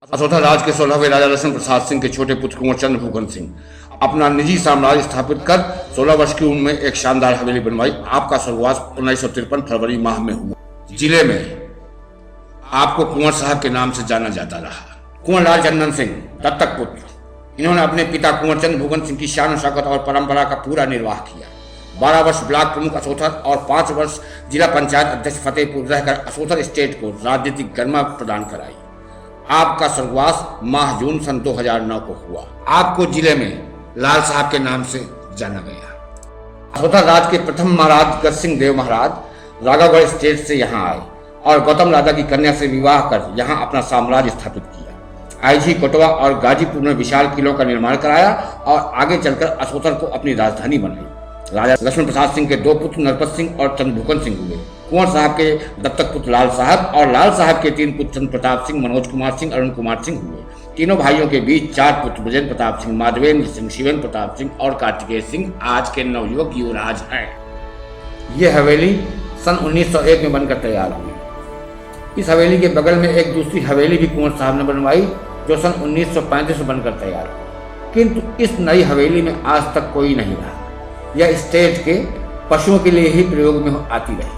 असोथा राज के 16वें राजा लक्ष्मण प्रसाद सिंह के छोटे पुत्र कुंवर चंद्रभूषण सिंह अपना निजी साम्राज्य स्थापित कर 16 वर्ष की उम्र में एक शानदार हवेली बनवाई। आपका स्वर्गवास 1953 फरवरी माह में हुआ। जिले में आपको कुंवर साहब के नाम से जाना जाता रहा। कुंवर लाल चंदन सिंह दत्तक पुत्र, इन्होंने अपने पिता कुंवर चंद्रभूषण सिंह की शान शौकत और परंपरा का पूरा निर्वाह किया। 12 वर्ष ब्लॉक प्रमुख असोथर और 5 वर्ष जिला पंचायत अध्यक्ष फतेहपुर रहकर असोथर स्टेट को राजनीतिक गरिमा प्रदान कराई। आपका स्वर्गवास माह जून सन 2009 को हुआ। आपको जिले में लाल साहब के नाम से जाना गया। असोथर राज के प्रथम महाराज गजसिंह देव महाराज राघवगढ़ स्टेट से यहाँ आए और गौतम राजा की कन्या से विवाह कर यहाँ अपना साम्राज्य स्थापित किया। आईजी कोटवा और गाजीपुर में विशाल किलों का निर्माण कराया और आगे चलकर असोथर को अपनी राजधानी बनाई। राजा लक्ष्मण प्रसाद सिंह के 2 पुत्र नरपत सिंह और चंद्रभूषण सिंह हुए। कुंवर साहब के दत्तक पुत्र लाल साहब और लाल साहब के 3 पुत्र चंद्र प्रताप सिंह, मनोज कुमार सिंह, अरुण कुमार सिंह हुए। तीनों भाइयों के बीच 4 पुत्र ब्रजेंद्र प्रताप सिंह, माधवेंद्र सिंह, शिवेंद्र प्रताप सिंह और कार्तिकेय सिंह आज के नवयुवक युवराज हैं। ये हवेली सन 1901 में बनकर तैयार हुई। इस हवेली के बगल में एक दूसरी हवेली भी कुंवर साहब ने बनवाई जो सन 1935 में बनकर तैयार हुई, किंतु इस नई हवेली में आज तक कोई नहीं रहा। यह स्टेट के पशुओं के लिए ही प्रयोग में आती रही।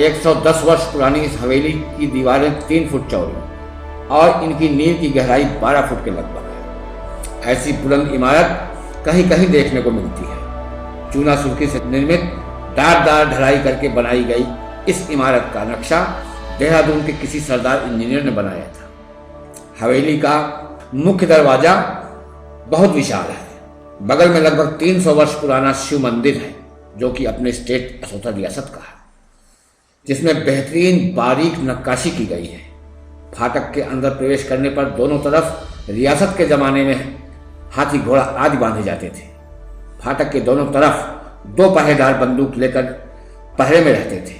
110 वर्ष पुरानी इस हवेली की दीवारें 3 फुट चौड़ी और इनकी नींव की गहराई 12 फुट के लगभग है। ऐसी बुलंद इमारत कहीं कहीं देखने को मिलती है। चूना सुर्खी से निर्मित दार ढलाई करके बनाई गई इस इमारत का नक्शा देहरादून के किसी सरदार इंजीनियर ने बनाया था। हवेली का मुख्य दरवाजा बहुत विशाल है। बगल में लगभग 300 वर्ष पुराना शिव मंदिर है जो कि अपने स्टेट असोथर रियासत का है, जिसमें बेहतरीन बारीक नक्काशी की गई है। फाटक के अंदर प्रवेश करने पर दोनों तरफ रियासत के जमाने में हाथी घोड़ा आदि बांधे जाते थे। फाटक के दोनों तरफ 2 पहरेदार बंदूक लेकर पहरे में रहते थे।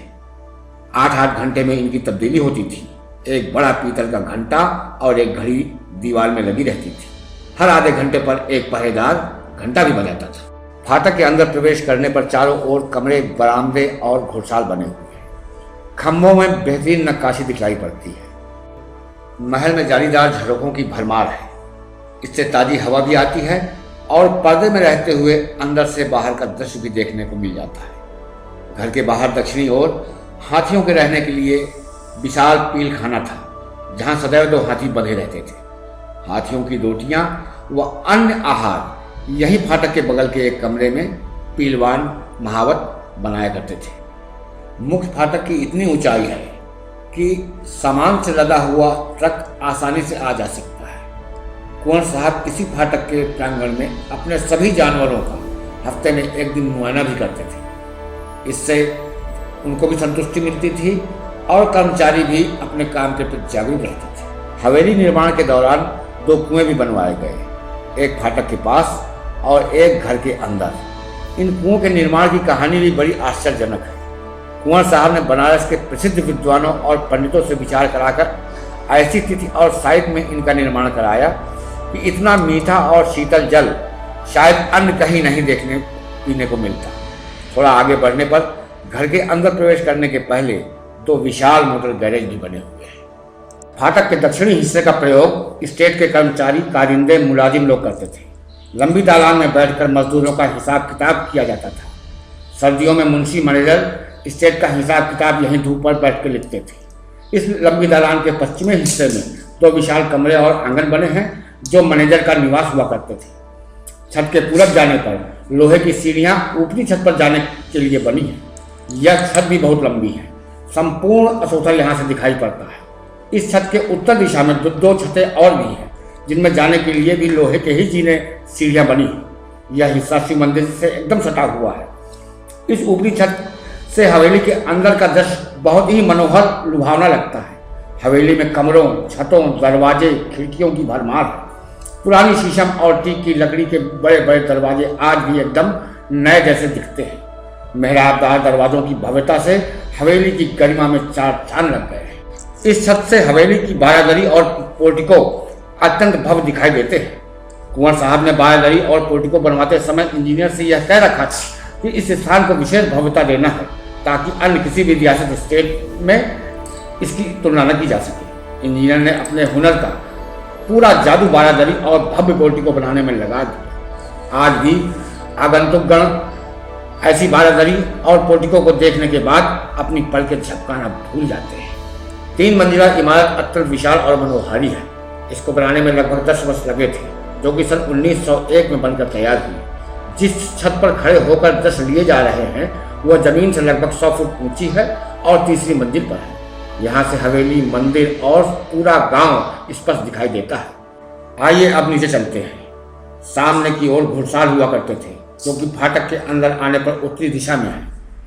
8-8 घंटे में इनकी तब्दीली होती थी। एक बड़ा पीतल का घंटा और एक घड़ी दीवार में लगी रहती थी। हर आधे घंटे पर एक पहरेदार घंटा भी बजाता था। फाटक के अंदर प्रवेश करने पर चारों ओर कमरे, बरामदे और घोड़साल बने हुए हैं। खंभों में बेहतरीन नक्काशी दिखलाई पड़ती है। महल में जालीदार झरोखों की भरमार है। इससे ताजी हवा भी आती है और पर्दे में रहते हुए अंदर से बाहर का दृश्य भी देखने को मिल जाता है। घर के बाहर दक्षिणी ओर हाथियों के रहने के लिए विशाल पील खाना था, जहाँ सदैव 2 हाथी बंधे रहते थे। हाथियों की रोटियां व अन्य आहार यही फाटक के बगल के एक कमरे में पीलवान महावत बनाया करते थे। मुख्य फाटक की इतनी ऊंचाई है कि सामान से लदा हुआ ट्रक आसानी से आ जा सकता है। कुंवर साहब इसी फाटक के प्रांगण में अपने सभी जानवरों का हफ्ते में 1 दिन मुआयना भी करते थे। इससे उनको भी संतुष्टि मिलती थी और कर्मचारी भी अपने काम के प्रति जागरूक रहते थे। हवेली निर्माण के दौरान 2 कुएं भी बनवाए गए, एक फाटक के पास और एक घर के अंदर। इन कुओं के निर्माण की कहानी भी बड़ी आश्चर्यजनक है। कुंवर साहब ने बनारस के प्रसिद्ध विद्वानों और पंडितों से विचार कराकर ऐसी तिथि और साइट में इनका निर्माण कराया कि इतना मीठा और शीतल जल शायद अन्य कहीं नहीं देखने पीने को मिलता। थोड़ा आगे बढ़ने पर घर के अंदर प्रवेश करने के पहले 2 विशाल मोटर गैरेज भी बने हुए हैं। फाटक के दक्षिणी हिस्से का प्रयोग स्टेट के कर्मचारी, कारिंदे, मुलाजिम लोग करते थे। लंबी दालान में बैठकर मजदूरों का हिसाब किताब किया जाता था। सर्दियों में मुंशी मैनेजर स्टेट का हिसाब किताब यहीं धूप पर बैठ कर लिखते थे। इस लंबी दालान के पश्चिमी हिस्से में 2 विशाल कमरे और आंगन बने हैं जो मैनेजर का निवास हुआ करते थे। छत के पूरब जाने पर लोहे की सीढ़ियां ऊपरी छत पर जाने के लिए बनी है। यह छत भी बहुत लंबी है। संपूर्ण असोथर यहाँ से दिखाई पड़ता है। इस छत के उत्तर दिशा में 2 छतें और भी हैं, जिनमें जाने के लिए भी लोहे के ही जीने सीढ़ियां बनी हैं। यह हिस्सा शिव मंदिर से एकदम सटा हुआ है। इस ऊपरी छत से हवेली के अंदर का दृश्य बहुत ही मनोहर, लुभावना लगता है। हवेली में कमरों, छतों, दरवाजे, खिड़कियों की भरमार है। पुरानी शीशम और टीक की लकड़ी के बड़े बड़े दरवाजे आज भी एकदम नए जैसे दिखते हैं। मेहराबदार दरवाजों की भव्यता से हवेली की गरिमा में 4 चांद लग गए हैं। इस छत से हवेली की बारादरी और पोर्टिको अत्यंत भव्य दिखाई देते हैं। कुंवर साहब ने बारादरी और पोर्टिको बनवाते समय इंजीनियर से यह कह रखा था कि इस स्थान को विशेष भव्यता देना है ताकि अन्य किसी भी रियासत स्टेट में इसकी तुलना न की जा सके। इंजीनियर ने अपने हुनर का पूरा जादू बारादरी और भव्य पोर्टिको बनाने में लगा दिया। आज भी आगंतुकगण ऐसी बारादरी और पोर्टिको को देखने के बाद अपनी पलकें झपकाना भूल जाते हैं। 3 मंजिला इमारत अत्यंत विशाल और मनोहारी है। इसको बनाने में लगभग 10 वर्ष लगे थे, जो कि सन 1901 में बनकर तैयार हुई। जिस छत पर खड़े होकर दृश्य लिए जा रहे हैं वह जमीन से लगभग 100 फुट ऊंची है और तीसरी मंजिल पर है। यहाँ से हवेली, मंदिर और पूरा गांव स्पष्ट दिखाई देता है। आइए अब नीचे चलते हैं। सामने की ओर घुड़साल हुआ करते थे, जो कि फाटक के अंदर आने पर उत्तरी दिशा में है।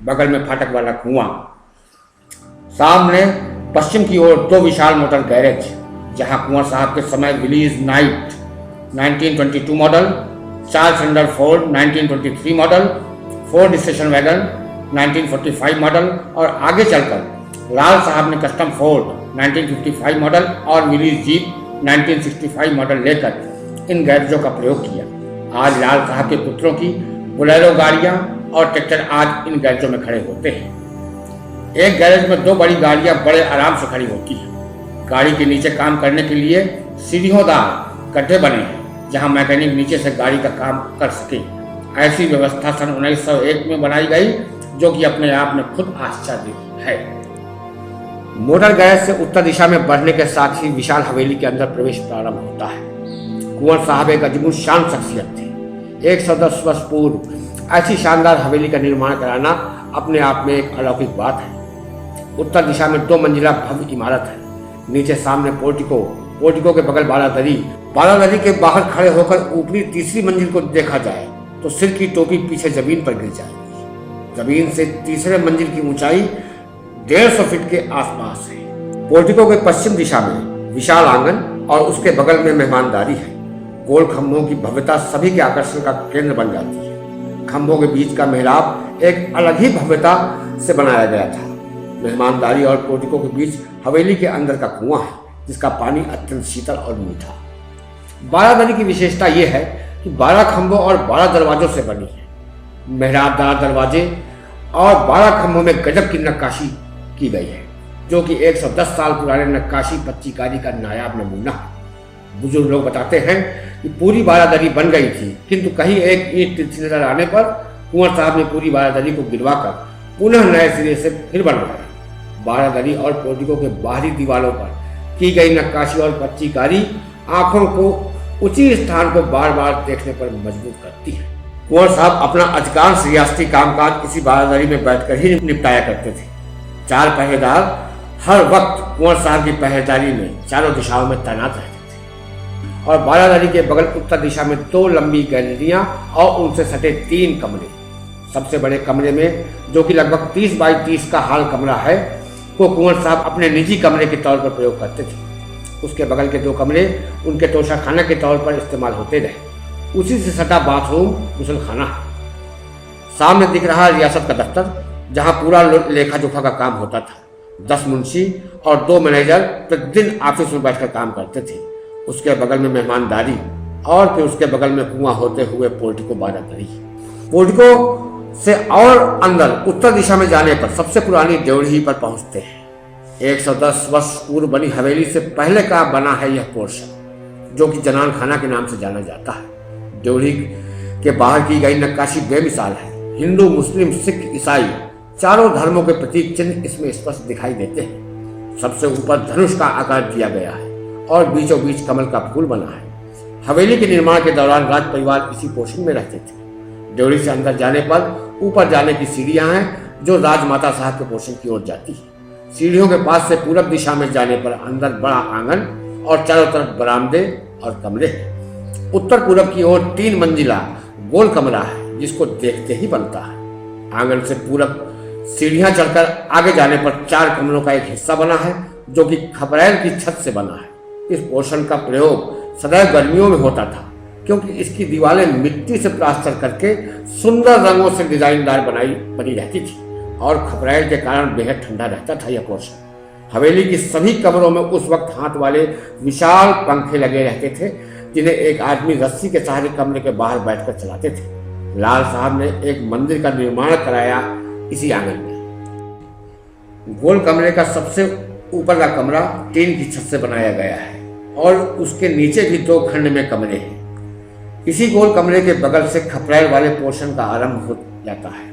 बगल में फाटक वाला कुआं। सामने पश्चिम की ओर 2 विशाल मोटर गैरेज, जहां कुंवर साहब के समय Willys Knight 1922 model, Charles Rutherford 1923 model, Ford station wagon 1945 model और आगे चलकर लाल साहब ने कस्टम फोर्ड 1955 मॉडल और विलीज जीप 1965 मॉडल लेकर इन गैरेजों का प्रयोग किया। आज लाल साहब के पुत्रों की बोलेरो गाड़ियां और ट्रैक्टर आज इन गैरेजों में खड़े होते हैं। एक गैरेज में 2 बड़ी गाड़ियां बड़े आराम से खड़ी होती हैं। गाड़ी के नीचे काम करने के लिए सीढ़ियोंदार गड्ढे बने हैं, जहां मैकेनिक नीचे से गाड़ी का काम कर सके। ऐसी व्यवस्था सन 1901 में बनाई गई, जो कि अपने आप में खुद आश्चर्य है। मोटर गैरेज से उत्तर दिशा में बढ़ने के साथ ही विशाल हवेली के अंदर प्रवेश प्रारंभ होता है। कुंवर साहब एक अजीब शान शख्सियत थे। 110 वर्ष पूर्व ऐसी शानदार हवेली का निर्माण कराना अपने आप में एक अलौकिक बात है। उत्तर दिशा में 2 मंजिला भव्य इमारत है। नीचे सामने पोर्टिको, पोर्टिको के बगल बारादरी। बारादरी के बाहर खड़े होकर ऊपरी तीसरी मंजिल को देखा जाए तो सिर की टोपी पीछे जमीन पर गिर जाएगी। जमीन से तीसरे मंजिल की ऊंचाई 150 फीट के आसपास है। पोर्टिको के पश्चिम दिशा में विशाल आंगन और उसके बगल में मेहमानदारी है। गोल खंभों की भव्यता सभी के आकर्षण का केंद्र बन जाती है। खंभों के बीच का मेहराब एक अलग ही भव्यता से बनाया गया था। मेहमानदारी और पोर्टिको के बीच हवेली के अंदर का कुआं है, जिसका पानी अत्यंत शीतल और मीठा। बारादरी की विशेषता यह है कि 12 खंभों और 12 दरवाजों से बनी है। मेहराबदार दरवाजे और 12 खंभों में गजब की नक्काशी की गई है, जो कि 110 साल पुराने नक्काशी पच्चीकारी का नायाब नमूना है। बुजुर्ग लोग बताते हैं कि पूरी बारादरी बन गई थी, किंतु कहीं एक ईंट तिरछी नजर आने पर कुंवर साहब ने पूरी बारादरी को गिरवाकर पुनः नए सिरे से फिर बनवाया। बारादरी और पोर्टिको के बाहरी दीवारों पर की गई नक्काशी और पच्चीकारी आंखों को उचित स्थान को बार बार देखने पर मजबूर करती है। कुंवर साहब अपना अधिकांश रियासती कामकाज इसी बारादरी में बैठकर ही निपटाया करते थे। 4 पहरेदार हर वक्त कुंवर साहब की पहरेदारी में चारों दिशाओं में तैनात रहते थे और बारादरी के बगल उत्तर दिशा में 2 लंबी गैलरियां और उनसे सटे 3 कमरे। सबसे बड़े कमरे में, जो कि लगभग 30 बाई 30 का हॉल कमरा है, को कुंवर साहब अपने निजी कमरे के तौर पर प्रयोग करते थे। उसके बगल के 2 कमरे उनके तोशाखाना के तौर पर इस्तेमाल होते रहे। उसी से सटा बाथरूम गुसलखाना है। सामने दिख रहा रियासत का दफ्तर, जहां पूरा लेखा जोखा का काम होता था। 10 मुंशी और 2 मैनेजर प्रतिदिन ऑफिस में बैठकर काम करते थे। उसके बगल में मेहमानदारी और फिर उसके बगल में कुआं होते हुए पोर्टिको बारादरी। पोर्टिको से और अंदर उत्तर दिशा में जाने पर सबसे पुरानी ड्योढ़ी पर पहुंचते हैं। 110 वर्ष पूर्व बनी हवेली से पहले का बना है यह पोर्शन, जो कि जनान खाना के नाम से जाना जाता है। ड्योढ़ी के बाहर की गई नक्काशी बेमिसाल है। हिंदू, मुस्लिम, सिख, ईसाई चारों धर्मों के प्रतीक चिन्ह इसमें स्पष्ट दिखाई देते हैं। सबसे ऊपर धनुष का आकार दिया गया है और बीचों बीच कमल का फूल बना है। हवेली के निर्माण के दौरान राज परिवार इसी पोर्शन में रहते थे। ड्योढ़ी से अंदर जाने पर ऊपर जाने की सीढ़ियां हैं, जो राजमाता साहब के पोर्शन की ओर जाती है। सीढ़ियों के पास से पूरब दिशा में जाने पर अंदर बड़ा आंगन और चारों तरफ बरामदे और कमरे हैं। उत्तर पूरब की ओर 3 मंजिला गोल कमरा है, जिसको देखते ही बनता है। आंगन से पूरब सीढ़ियां चढ़कर आगे जाने पर 4 कमरों का एक हिस्सा बना है, जो कि खपरैल की छत से बना है। इस पोर्शन का प्रयोग सदैव गर्मियों में होता था, क्योंकि इसकी दीवारें मिट्टी से प्लास्टर करके सुंदर रंगों से डिजाइनदार बनी रहती थी और खपरैल के कारण बेहद ठंडा रहता था यह पोर्शन। हवेली की सभी कमरों में उस वक्त हाथ वाले विशाल पंखे लगे रहते थे, जिन्हें एक आदमी रस्सी के सहारे कमरे के बाहर बैठकर चलाते थे। लाल साहब ने एक मंदिर का निर्माण कराया इसी आंगन में। गोल कमरे का सबसे ऊपर का कमरा टीन की छत से बनाया गया है और उसके नीचे भी 2 खंड में कमरे हैं। इसी गोल कमरे के बगल से खपरेल वाले पोर्शन का आरंभ हो जाता है।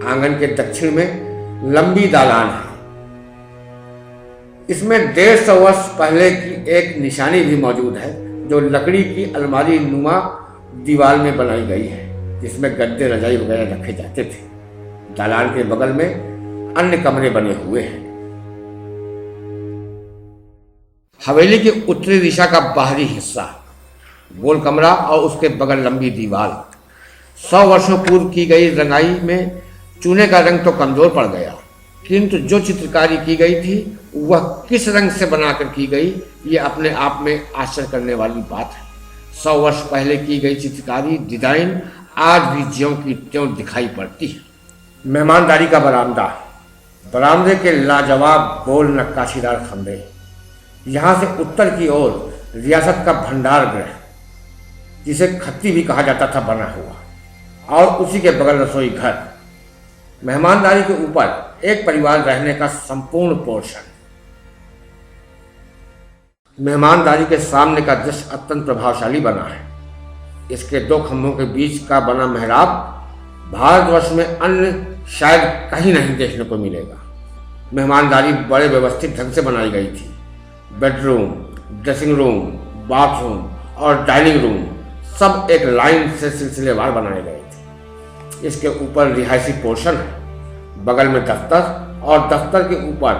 आंगन के दक्षिण में लंबी दालान है। इसमें 150 वर्ष पहले की एक निशानी भी मौजूद है, जो लकड़ी की अलमारी नुमा दीवार में बनाई गई है, जिसमें गद्दे रजाई वगैरह रखे जाते थे। दालान के बगल में अन्य कमरे बने हुए हैं। हवेली की उत्तरी दिशा का बाहरी हिस्सा, गोल कमरा और उसके बगल लंबी दीवार। 100 वर्षों पूर्व की गई रंगाई में चूने का रंग तो कमजोर पड़ गया, किंतु जो चित्रकारी की गई थी वह किस रंग से बनाकर की गई, ये अपने आप में आश्चर्य करने वाली बात है। 100 वर्ष पहले की गई चित्रकारी डिजाइन आज भी ज्यों की त्यों दिखाई पड़ती है। मेहमानदारी का बरामदा, बरामदे के लाजवाब गोल नक्काशीदार खंभे। यहाँ से उत्तर की ओर रियासत का भंडार गृह, जिसे खत्ती भी कहा जाता था, बना हुआ, और उसी के बगल रसोई घर। मेहमानदारी के ऊपर एक परिवार रहने का संपूर्ण पोर्शन। मेहमानदारी के सामने का दृश्य अत्यंत प्रभावशाली बना है। इसके 2 खंभों के बीच का बना मेहराब भारतवर्ष में अन्य शायद कहीं नहीं देखने को मिलेगा। मेहमानदारी बड़े व्यवस्थित ढंग से बनाई गई थी। बेडरूम, ड्रेसिंग रूम, बाथरूम और डाइनिंग रूम सब एक लाइन से सिलसिलेवार बनाए गए थे। इसके ऊपर रिहायशी पोर्शन है, बगल में दफ्तर, और दफ्तर के ऊपर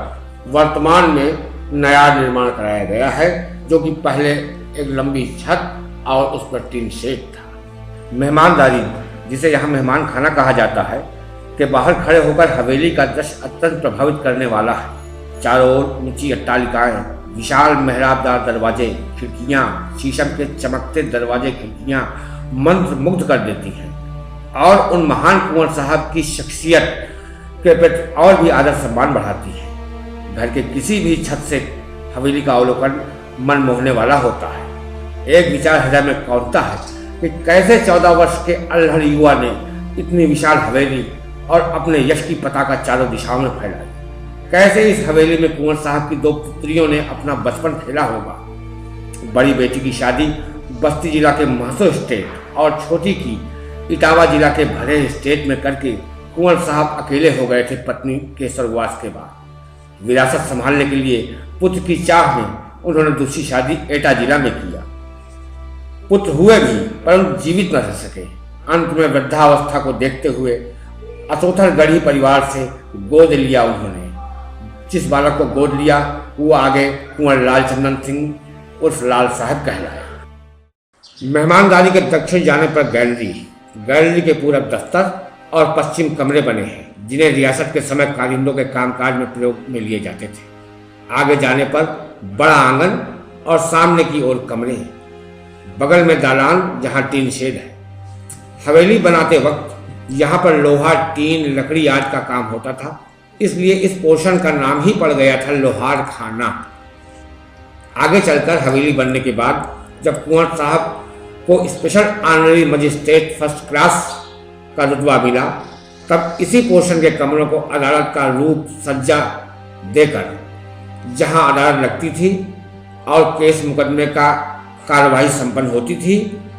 वर्तमान में नया निर्माण कराया गया है, जो कि पहले एक लंबी छत और उस पर टीन शेड था। मेहमानदारी, जिसे यहाँ मेहमान खाना कहा जाता है, के बाहर खड़े होकर हवेली का दृश्य अत्यंत प्रभावित करने वाला है। चारों ओर ऊंची अट्टालिकाएं, विशाल मेहराबदार दरवाजे, खिड़कियां, शीशम के चमकते दरवाजे खिड़कियां मंत्र मुग्ध कर देती हैं और उन महान कुंवर साहब की शख्सियत के प्रति और भी आदर सम्मान बढ़ाती है। घर के किसी भी छत से हवेली का अवलोकन मन मोहने वाला होता है। एक विचार हृदय में कौंधता है कि कैसे 14 वर्ष के अल्हड़ युवा ने इतनी विशाल हवेली और अपने यश की पताका चारों दिशाओं में फैलाई। कैसे इस हवेली में कुंवर साहब की 2 पुत्रियों ने अपना बचपन खेला होगा। बड़ी बेटी की शादी बस्ती जिला के महसो स्टेट और छोटी की इटावा जिला के भरे स्टेट में करके कुंवर साहब अकेले हो गए थे पत्नी के स्वर्गवास के बाद। विरासत संभालने के लिए पुत्र की चाह में उन्होंने दूसरी शादी एटा जिला में किया। पुत्र हुए भी, परंतु जीवित न रह सके। अंत में वृद्धावस्था को देखते हुए असोथर गढ़ी परिवार से गोद लिया उन्होंने। जिस बालक को गोद लिया वो आगे कुंवर लालचंदन सिंह उर्फ लाल साहब कहलाए। मेहमानदारी के दक्षिण जाने पर गैलरी के पूरब दफ्तर और पश्चिम कमरे बने हैं, जिन्हें रियासत के समय कारिंदों के कामकाज में प्रयोग में लिए जाते थे। आगे जाने पर बड़ा आंगन और सामने की ओर कमरे, बगल में दालान जहां टीन शेड है। हवेली बनाते वक्त यहाँ पर लोहा, टीन, लकड़ी आदि का काम होता था, इसलिए इस पोर्शन का नाम ही पड़ गया था लोहार खाना। आगे चलकर हवेली बनने के बाद जब कुंवर साहब को special honorary magistrate first class का रुतबा मिला, तब इसी पोर्शन के कमरों को अदालत का रूप सज्जा देकर जहां अदालत लगती थी और केस मुकदमे का कार्रवाई संपन्न होती थी,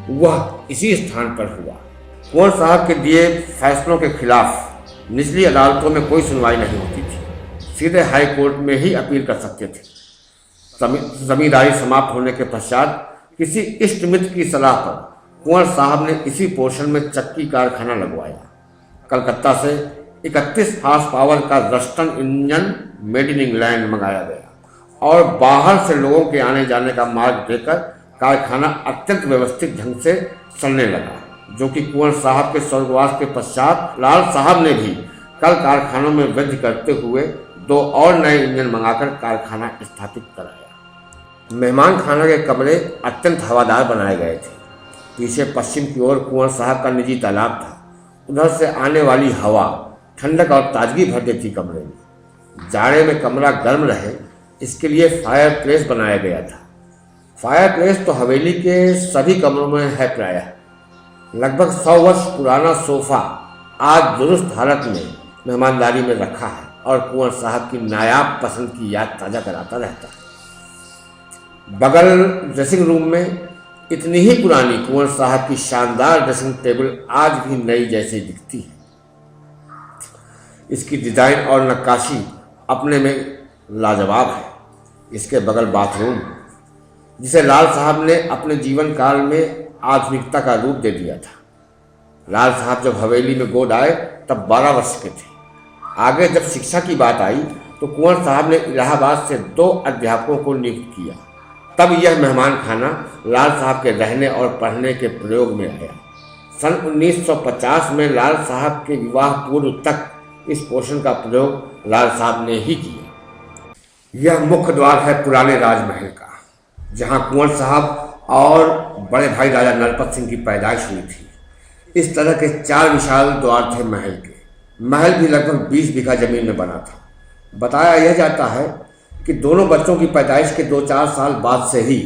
वह इसी स्थान पर हुआ। कुंवर साहब के दिए फैसलों के खिलाफ निचली अदालतों में कोई सुनवाई नहीं होती थी, सीधे हाई कोर्ट में ही अपील कर सकते थे। जमींदारी समाप्त होने के पश्चात किसी इष्ट मित्र की सलाह पर कुंवर साहब ने इसी पोर्शन में चक्की कारखाना लगवाया। कलकत्ता से 31 हॉर्स पावर का Roston engine made in England मंगाया गया और बाहर से लोगों के आने जाने का मार्ग देकर कारखाना अत्यंत व्यवस्थित ढंग से चलने लगा, जो कि कुंवर साहब के स्वर्गवास के पश्चात लाल साहब ने भी कल कारखानों में वृद्धि करते हुए 2 और नए इंजन मंगाकर कारखाना स्थापित कराया। मेहमान खाना के कमरे अत्यंत हवादार बनाए गए थे। पीछे पश्चिम की ओर कुंवर साहब का निजी तालाब था। उधर से आने वाली हवा ठंडक और ताजगी भर देती कमरे में। जाड़े में कमरा गर्म रहे, इसके लिए फायर प्लेस बनाया गया था। फायर प्लेस तो हवेली के सभी कमरों में है प्रायः। लगभग 100 वर्ष पुराना सोफा आज दुरुस्त हालत में मेहमानदारी में रखा है और कुंवर साहब की नायाब पसंद की याद ताज़ा कराता रहता है। बगल ड्रेसिंग रूम में इतनी ही पुरानी कुंवर साहब की शानदार ड्रेसिंग टेबल आज भी नई जैसी दिखती है। इसकी डिजाइन और नक्काशी अपने में लाजवाब है। इसके बगल बाथरूम, जिसे लाल साहब ने अपने जीवन काल में आधुनिकता का रूप दे दिया था। लाल साहब जब हवेली में गोद आए तब 12 वर्ष के थे। आगे जब शिक्षा की बात आई तो कुंवर साहब ने इलाहाबाद से 2 अध्यापकों को नियुक्त किया। तब यह मेहमान खाना लाल साहब के रहने और पढ़ने के प्रयोग में आया। सन 1950 में लाल साहब के विवाह पूर्व तक इस पोर्शन का प्रयोग लाल साहब ने ही किया। यह मुख्य द्वार है पुराने राजमहल का, जहां कुंवर साहब और बड़े भाई राजा नरपत सिंह की पैदाइश हुई थी। इस तरह के 4 विशाल द्वार थे महल के। महल भी लगभग 20 बीघा जमीन में बना था। बताया यह जाता है कि दोनों बच्चों की पैदाइश के 2-4 साल बाद से ही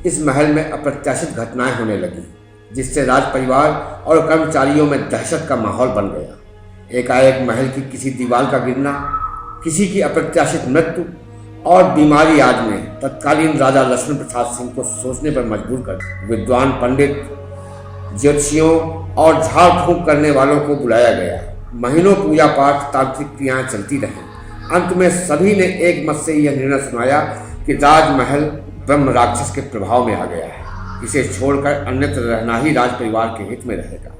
इस महल में अप्रत्याशित घटनाएं होने लगी, जिससे राज परिवार और कर्मचारियों में दहशत का माहौल बन गया। एकाएक महल की किसी दीवार का गिरना, किसी की अप्रत्याशित मृत्यु और बीमारी आदि ने तत्कालीन राजा लक्ष्मण प्रसाद सिंह को सोचने पर मजबूर कर विद्वान पंडित, ज्योतिषियों और झाड़ फूंक करने वालों को बुलाया गया। महीनों पूजा पाठ, तांत्रिक क्रियाएं चलती रहीं। अंत में सभी ने एक मत से यह निर्णय सुनाया कि राजमहल ब्रह्म राक्षस के प्रभाव में आ गया है। इसे छोड़कर अन्यत्र रहना ही राज परिवार के हित में रहेगा।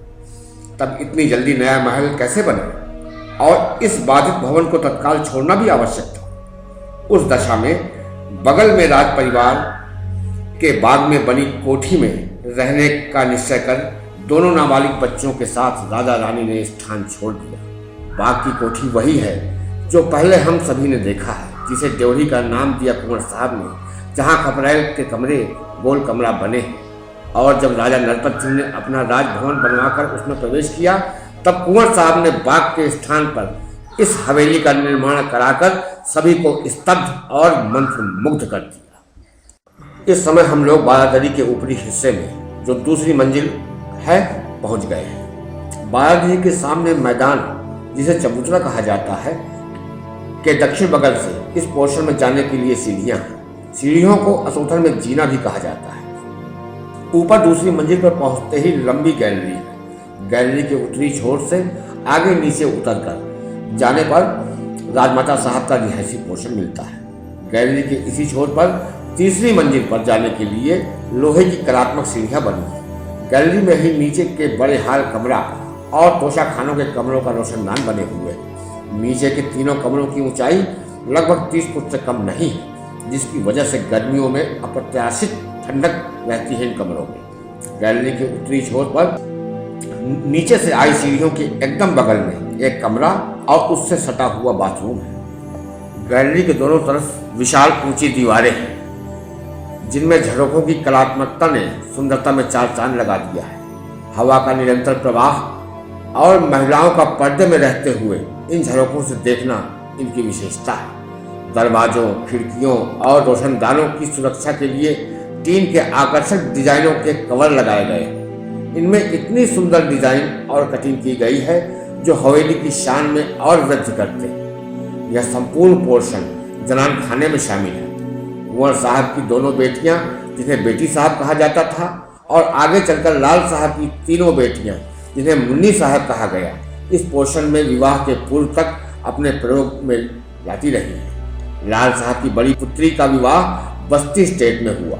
तब इतनी जल्दी नया महल कैसे बने और इस बाधित भवन को तत्काल छोड़ना भी आवश्यक था। उस दशा में बगल में राज परिवार के बाग में बनी कोठी में रहने का निश्चय कर दोनों नाबालिग बच्चों के साथ राजा रानी ने स्थान छोड़ दिया। बाग की कोठी वही है जो पहले हम सभी ने देखा है, जिसे ड्योढ़ी का नाम दिया कुंवर साहब ने, जहां खपरेल के कमरे गोल कमरा बने हैं। और जब राजा नरपत सिंह ने अपना राजभवन बनवाकर उसमें प्रवेश किया, तब कुंवर साहब ने बाग के स्थान पर इस हवेली का निर्माण कराकर सभी को स्तब्ध और मंत्रमुग्ध कर दिया। इस समय हम लोग बारादरी के ऊपरी हिस्से में, जो दूसरी मंजिल है, पहुंच गए हैं। बारादरी के सामने मैदान, जिसे चबूतरा कहा जाता है, के दक्षिण बगल से इस पोर्शन में जाने के लिए सीढ़ियां हैं। सीढ़ियों को असोथर में जीना भी कहा जाता है। ऊपर दूसरी मंजिल पर पहुंचते ही लंबी गैलरी है। गैलरी के उत्तरी छोर से आगे नीचे उतरकर जाने पर राजमाता साहब का रिहायशी पोर्शन मिलता है। गैलरी के इसी छोर पर तीसरी मंजिल पर जाने के लिए लोहे की कलात्मक सीढ़ियां बनी है। गैलरी में ही नीचे के बड़े हाल कमरा और तोशा खानों के कमरों का रोशनदान बने हुए हैं। नीचे के तीनों कमरों की ऊंचाई लगभग 30 फुट से कम नहीं है, जिसकी वजह से गर्मियों में अप्रत्याशित ठंडक रहती है इन कमरों में। गैलरी के उत्तरी छोर पर नीचे से आई सीढ़ियों के एकदम बगल में एक कमरा और उससे सटा हुआ बाथरूम है। गैलरी के दोनों तरफ विशाल ऊंची दीवारें हैं, जिनमें झरोखों की कलात्मकता ने सुंदरता में 4 चांद लगा दिया है। हवा का निरंतर प्रवाह और महिलाओं का पर्दे में रहते हुए इन झरोखों से देखना इनकी विशेषता है। दरवाजों, खिड़कियों और रोशनदानों की सुरक्षा के लिए टीन के आकर्षक डिजाइनों के कवर लगाए गए हैं। इनमें इतनी सुंदर डिजाइन और कटिंग की गई है जो हवेली की शान में और वृद्धि करते हैं। यह संपूर्ण पोर्शन जनान खाने में शामिल है। कुंवर साहब की दोनों बेटियां, जिन्हें बेटी साहब कहा जाता था, और आगे चलकर लाल साहब की 3 बेटियां, जिन्हें मुन्नी साहब कहा गया, इस पोर्शन में विवाह के पूर्व तक अपने प्रयोग में लाती रही है। लाल साहब की बड़ी पुत्री का विवाह बस्ती स्टेट में हुआ।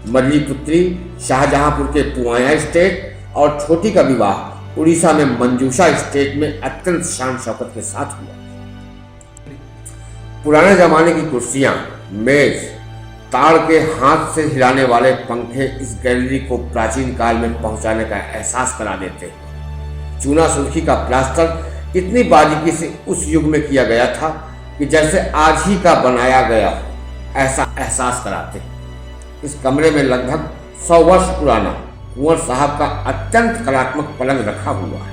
मरली पुत्री शाहजहांपुर के पुआया स्टेट और छोटी का विवाह उड़ीसा में मंजूषा स्टेट में अत्यंत शान शौकत के साथ हुआ। पुराने जमाने की कुर्सियां, मेज, ताड़ के हाथ से हिलाने वाले पंखे इस गैलरी को प्राचीन काल में पहुंचाने का एहसास करा देते हैं। चूना सुर्खी का प्लास्टर इतनी बारीकी से उस युग में किया गया था कि जैसे आज ही का बनाया गया हो, ऐसा एहसास कराते हैं। इस कमरे में लगभग 100 वर्ष पुराना कुंवर साहब का अत्यंत कलात्मक पलंग रखा हुआ है।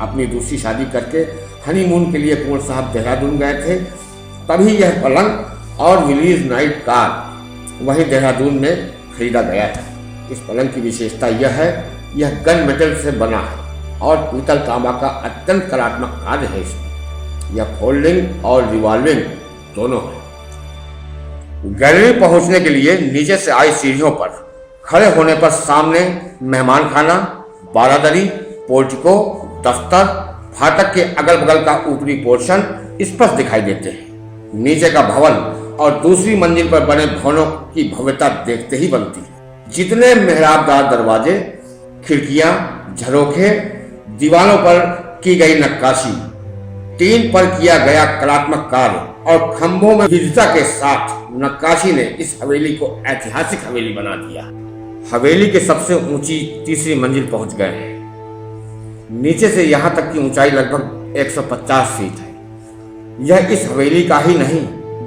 अपनी दूसरी शादी करके हनीमून के लिए कुंवर साहब देहरादून गए थे, तभी यह पलंग और विलीज नाइट कार वहीं देहरादून में खरीदा गया था। इस पलंग की विशेषता यह है, यह गन मेटल से बना है और पीतल तांबा का अत्यंत कलात्मक कार्य है। इसमें यह फोल्डिंग और रिवॉल्विंग दोनों है। गैलरी पहुंचने के लिए नीचे से आई सीढ़ियों पर खड़े होने पर सामने मेहमान खाना, बारादरी, पोर्टिको, दफ्तर, फाटक के अगल बगल का ऊपरी पोर्शन स्पष्ट दिखाई देते हैं। नीचे का भवन और दूसरी मंजिल पर बने भवनों की भव्यता देखते ही बनती है। जितने मेहराबदार दरवाजे, खिड़कियां, झरोखे, दीवारों पर की गई नक्काशी, टीन पर किया गया कलात्मक कार्य और खंभों में विविधता के साथ नक्काशी ने इस हवेली को ऐतिहासिक हवेली बना दिया। हवेली के सबसे ऊंची तीसरी मंजिल पहुंच गए हैं। नीचे से यहां तक की ऊंचाई लगभग 150 फीट है। यह इस हवेली का ही नहीं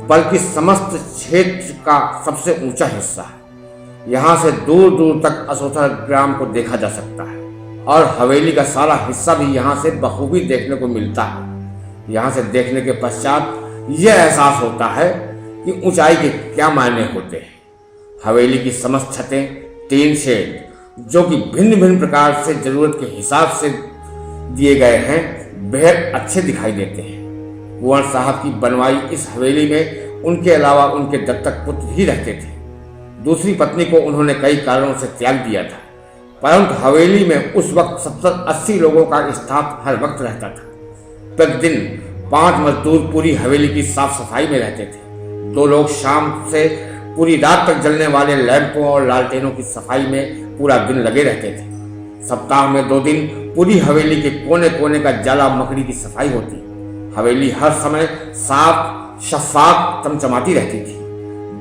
बल्कि समस्त क्षेत्र का सबसे ऊंचा हिस्सा है। यहां से दूर दूर तक असोथर ग्राम को देखा जा सकता है और हवेली का सारा हिस्सा भी यहां से बखूबी देखने को मिलता है। यहां से देखने के पश्चात यह एहसास होता है कि ऊंचाई के क्या मायने होते हैं। हवेली की समस्त छतें टीन शेड जो कि भिन्न भिन्न प्रकार से जरूरत के हिसाब से दिए गए हैं बेहद अच्छे दिखाई देते हैं। कुंवर साहब की बनवाई इस हवेली में उनके अलावा उनके दत्तक पुत्र ही रहते थे। दूसरी पत्नी को उन्होंने कई कारणों से त्याग दिया था, परंतु हवेली में उस वक्त 70-80 लोगों का स्टाफ हर वक्त रहता था। प्रतिदिन 5 मजदूर पूरी हवेली की साफ सफाई में रहते थे। 2 लोग शाम से पूरी रात तक जलने वाले लैंपों और लालटेनों की सफाई में पूरा दिन लगे रहते थे। सप्ताह में 2 दिन पूरी हवेली के कोने कोने का जाला मकड़ी की सफाई होती। हवेली हर समय साफ शफाफ चमचमाती रहती थी।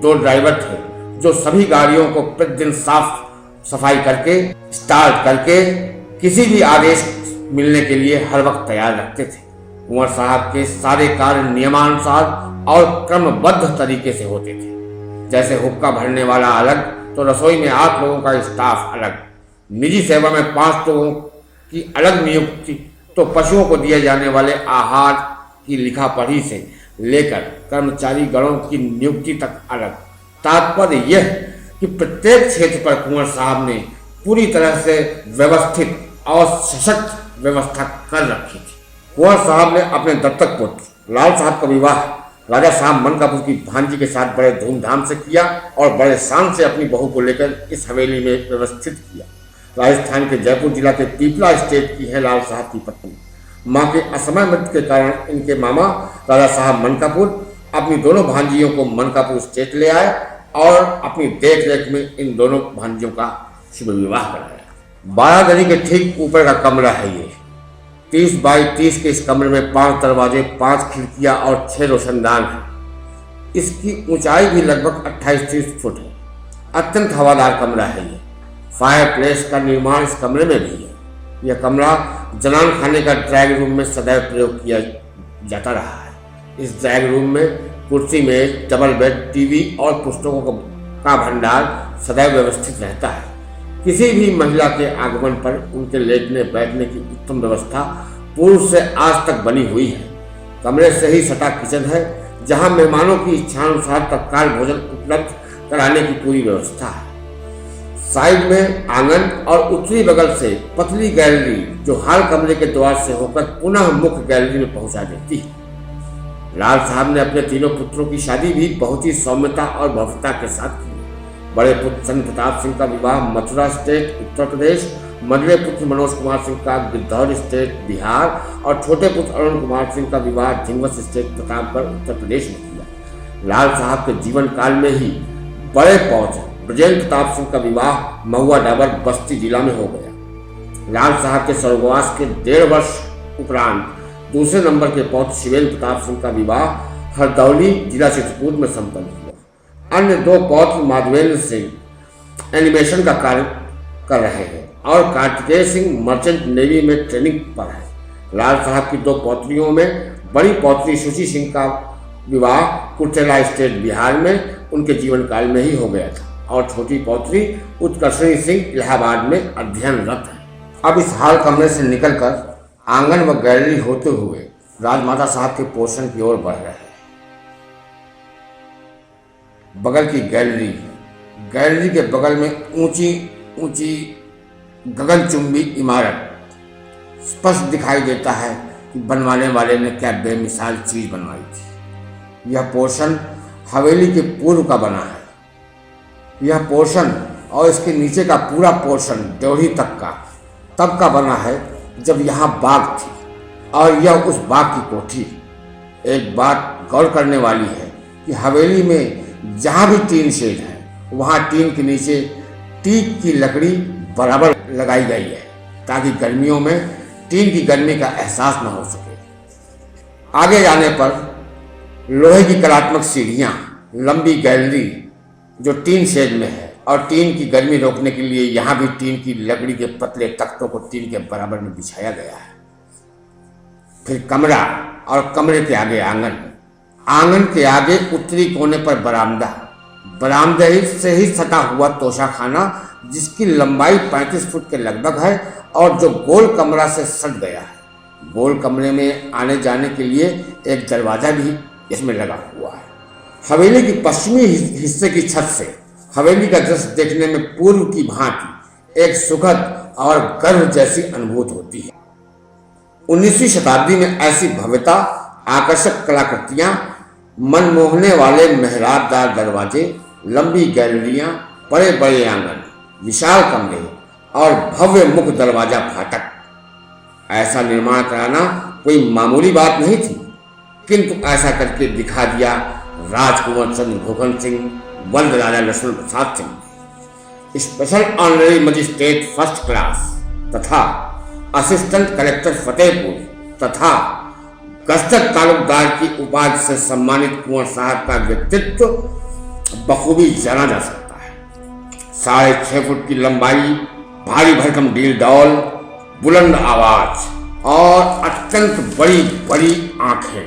2 ड्राइवर थे जो सभी गाड़ियों को प्रतिदिन साफ सफाई करके स्टार्ट करके किसी भी आदेश मिलने के लिए हर वक्त तैयार रखते थे। कुंवर साहब के सारे कार्य नियमानुसार और क्रमबद्ध तरीके से होते थे। जैसे हुक्का भरने वाला अलग तो रसोई में 8 लोगों का स्टाफ अलग, निजी सेवा में 5 लोगों की अलग नियुक्ति, तो पशुओं को दिए जाने वाले आहार की लिखा पढ़ी से लेकर कर्मचारी गणों की नियुक्ति तक अलग। तात्पर्य यह कि प्रत्येक क्षेत्र पर कुंवर साहब ने पूरी तरह से व्यवस्थित और सशक्त व्यवस्था कर रखी थी। कुंवर साहब ने अपने दत्तक पुत्र लाल साहब का विवाह राजा साहब मनकापुर की भांजी के साथ बड़े धूमधाम से किया और बड़े शान से अपनी बहू को लेकर इस हवेली में व्यवस्थित किया। राजस्थान के जयपुर जिला के पीपला स्टेट की है लाल साहब की पत्नी। मां के असमय मृत्यु के कारण इनके मामा राजा साहब मनकापुर अपनी दोनों भांजियों को मनकापुर स्टेट ले आए और अपनी देख रेख में इन दोनों भांजियों का शुभ विवाह कराया। बारादरी के ठीक ऊपर का कमरा है ये। 30 बाई 30 के इस कमरे में 5 दरवाजे, 5 खिड़कियां और 6 रोशनदान हैं। इसकी ऊंचाई भी लगभग 28-30 फुट है। अत्यंत हवादार कमरा है ये। फायर प्लेस का निर्माण इस कमरे में भी है। यह कमरा जनान खाने का ड्राइंग रूम में सदैव प्रयोग किया जाता रहा है। इस ड्राइंग रूम में कुर्सी मेज, डबल बेड, टीवी और पुस्तकों का भंडार सदैव व्यवस्थित रहता है। किसी भी महिला के आगमन पर उनके लेटने बैठने की उत्तम व्यवस्था पूर्व से आज तक बनी हुई है। कमरे से ही सटा किचन है जहां मेहमानों की इच्छानुसार तत्काल भोजन उपलब्ध कराने की पूरी व्यवस्था है। साइड में आंगन और उत्तरी बगल से पतली गैलरी जो हर कमरे के द्वार से होकर पुनः मुख्य गैलरी में पहुंचा देती है। लाल साहब ने अपने तीनों पुत्रों की शादी भी बहुत ही सौम्यता और भव्यता के साथ की। बड़े पुत्र चंद्र प्रताप सिंह का विवाह मथुरा स्टेट उत्तर प्रदेश, मझले पुत्र मनोज कुमार सिंह का गिद्धौर स्टेट बिहार और छोटे पुत्र अरुण कुमार सिंह का विवाह ढिंगवस स्टेट प्रतापगढ़ उत्तर प्रदेश में किया। लाल साहब के जीवन काल में ही बड़े पौध ब्रजेंद्र प्रताप सिंह का विवाह महुआ डाबर बस्ती जिला में हो गया। लाल साहब के स्वर्गवास के 1.5 वर्ष उपरांत दूसरे नंबर के पौध शिवेंद्र प्रताप सिंह का विवाह हरदौली जिला चित्रकूट में संपन्न हुआ। अन्य 2 पौत्र माधवेंद्र सिंह एनिमेशन का कार्य कर रहे हैं और कार्तिकेय सिंह मर्चेंट नेवी में ट्रेनिंग पर है। लाल साहब की 2 पौत्रियों में बड़ी पौत्री सुची सिंह का विवाह कुर्तेला स्टेट बिहार में उनके जीवन काल में ही हो गया था और छोटी पौत्री उत्कर्षणी सिंह इलाहाबाद में अध्ययनरत है। अब इस हाल कमरे से निकलकर आंगन व गैलरी होते हुए राजमाता साहब के पोर्शन की ओर बढ़ रहे हैं। बगल की गैलरी के बगल में ऊंची ऊंची गगनचुंबी इमारत स्पष्ट दिखाई देता है कि बनवाने वाले ने क्या बेमिसाल चीज बनवाई थी। यह पोर्शन हवेली के पूर्व का बना है। यह पोर्शन और इसके नीचे का पूरा पोर्शन ड्योढ़ी तक का तब का बना है जब यहाँ बाग थी और यह उस बाग की कोठी। एक बात गौर करने वाली है कि हवेली में जहाँ भी टीन शेड है वहाँ टीन के नीचे टीक की लकड़ी बराबर लगाई गई है ताकि गर्मियों में टीन की गर्मी का एहसास न हो सके। आगे जाने पर लोहे की कलात्मक सीढ़ियाँ, लंबी गैलरी जो टीन शेड में है और टीन की गर्मी रोकने के लिए यहाँ भी टीन की लकड़ी के पतले तख्तों को टीन के बराबर में बिछाया गया है। फिर कमरा और कमरे के आगे आंगन, आंगन के आगे उत्तरी कोने पर बरामदा, बरामदे से ही सटा हुआ तोशाखाना जिसकी लंबाई 35 फुट के लगभग है और जो गोल कमरा से सट गया है। गोल कमरे में आने जाने के लिए एक दरवाजा भी इसमें लगा हुआ है। हवेली की पश्चिमी हिस्से की छत से हवेली का दृश्य देखने में पूर्व की भांति एक सुखद और गर्व जैसी अनुभूति होती है। 19वीं शताब्दी में ऐसी भव्यता, आकर्षक कलाकृतियां, मनमोहने वाले मेहराबदार दरवाजे, लंबी गैलरियां, बड़े बड़े आंगन, विशाल कमरे और भव्य मुख्य दरवाजा फाटक, ऐसा निर्माण कराना कोई मामूली बात नहीं थी। किंतु ऐसा करके दिखा दिया राजकुमार चंद्र भूखन सिंह, वल्द राजा Lakshman Prasad Singh. Special honorary magistrate first class तथा असिस्टेंट कलेक्टर फतेहपुर तथा गस्तर तालुकदार की उपाधि से सम्मानित कुंवर साहब का व्यक्तित्व बखूबी जाना जा सकता है। 6.5 फुट की लंबाई, भारी भरकम डील डौल, बुलंद आवाज और अत्यंत बड़ी बड़ी आंखें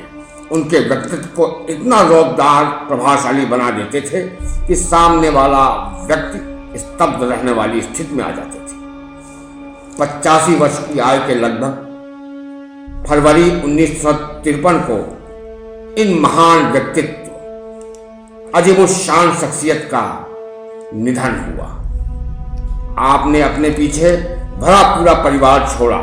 उनके व्यक्तित्व को इतना रौबदार, प्रभावशाली बना देते थे कि सामने वाला व्यक्ति स्तब्ध रहने वाली स्थिति में आ जाते थे। 85 वर्ष की आयु के लगभग फरवरी 1953 को इन महान व्यक्तित्व, अजीबुशान शख्सियत का निधन हुआ। आपने अपने पीछे भरा पूरा परिवार छोड़ा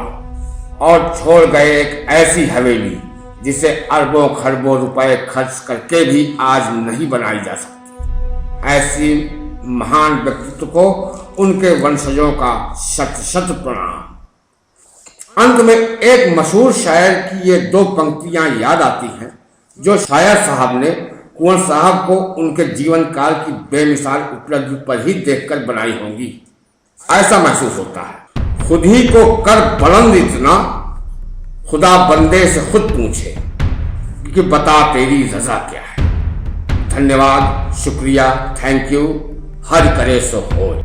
और छोड़ गए एक ऐसी हवेली जिसे अरबों खरबों रुपए खर्च करके भी आज नहीं बनाई जा सकती। ऐसी महान व्यक्तित्व को उनके वंशजों का शत शत प्रणाम। अंत में एक मशहूर शायर की ये 2 पंक्तियां याद आती हैं जो शायर साहब ने कुंवर साहब को उनके जीवन काल की बेमिसाल उपलब्धि पर ही देखकर बनाई होंगी। ऐसा महसूस होता है, खुद ही को कर बुलंद इतना, खुदा बंदे से खुद पूछे कि बता तेरी रजा क्या है। धन्यवाद, शुक्रिया, थैंक यू। हर करे सो होए।